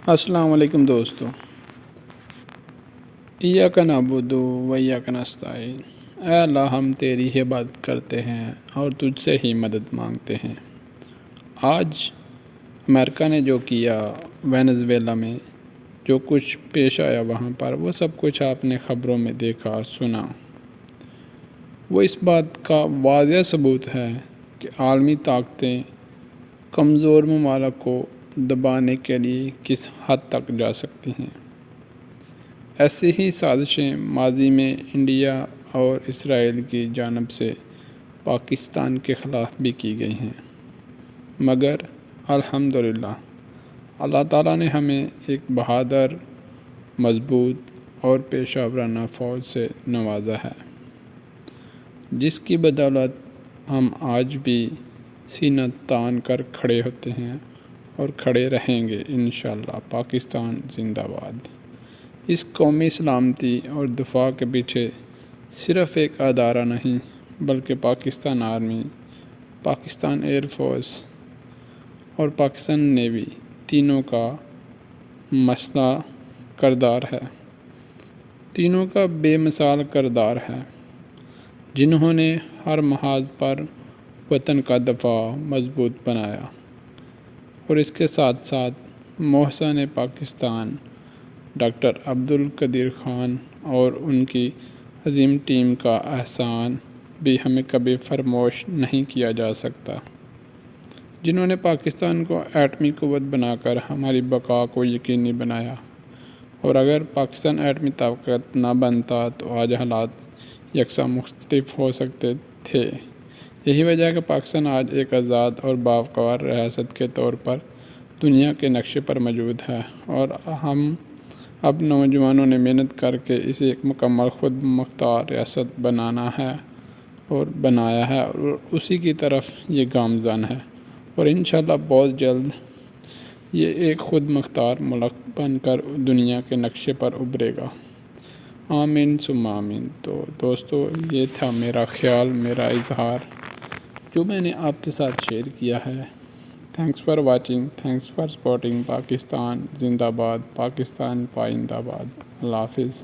السلام علیکم دوستو، ایاک نعبد و ایاک نستعین۔ اے اللہ، ہم تیری ہی عبادت کرتے ہیں اور تجھ سے ہی مدد مانگتے ہیں۔ آج امریکہ نے جو کیا، وینزویلا میں جو کچھ پیش آیا وہاں پر، وہ سب کچھ آپ نے خبروں میں دیکھا اور سنا۔ وہ اس بات کا واضح ثبوت ہے کہ عالمی طاقتیں کمزور ممالک کو دبانے کے لیے کس حد تک جا سکتی ہیں۔ ایسی ہی سازشیں ماضی میں انڈیا اور اسرائیل کی جانب سے پاکستان کے خلاف بھی کی گئی ہیں، مگر الحمدللہ اللہ تعالیٰ نے ہمیں ایک بہادر، مضبوط اور پیشہ ورانہ فوج سے نوازا ہے، جس کی بدولت ہم آج بھی سینہ تان کر کھڑے ہوتے ہیں اور کھڑے رہیں گے انشاءاللہ۔ پاکستان زندہ باد۔ اس قومی سلامتی اور دفاع کے پیچھے صرف ایک ادارہ نہیں بلکہ Pakistan army, Pakistan air force اور پاکستان نیوی تینوں کا مسلح کردار ہے، تینوں کا بے مثال کردار ہے، جنہوں نے ہر محاذ پر وطن کا دفاع مضبوط بنایا اور اس کے ساتھ ساتھ محسن پاکستان ڈاکٹر عبدالقدیر خان اور ان کی عظیم ٹیم کا احسان بھی ہمیں کبھی فراموش نہیں کیا جا سکتا، جنہوں نے پاکستان کو ایٹمی قوت بنا کر ہماری بقا کو یقینی بنایا۔ اور اگر پاکستان ایٹمی طاقت نہ بنتا تو آج حالات یکساں مختلف ہو سکتے تھے۔ یہی وجہ ہے کہ پاکستان آج ایک آزاد اور باوقار ریاست کے طور پر دنیا کے نقشے پر موجود ہے، اور ہم اب نوجوانوں نے محنت کر کے اسے ایک مکمل خود مختار ریاست بنایا ہے اور اسی کی طرف یہ گامزن ہے، اور انشاءاللہ بہت جلد یہ ایک خود مختار ملک بن کر دنیا کے نقشے پر ابھرے گا۔ آمین ثم آمین۔ تو دوستو، یہ تھا میرا خیال، میرا اظہار جو میں نے آپ کے ساتھ شیئر کیا ہے۔ Thanks for watching, thanks for supporting. Pakistan زندہ باد، پاکستان پائندہ باد۔ اللہ حافظ۔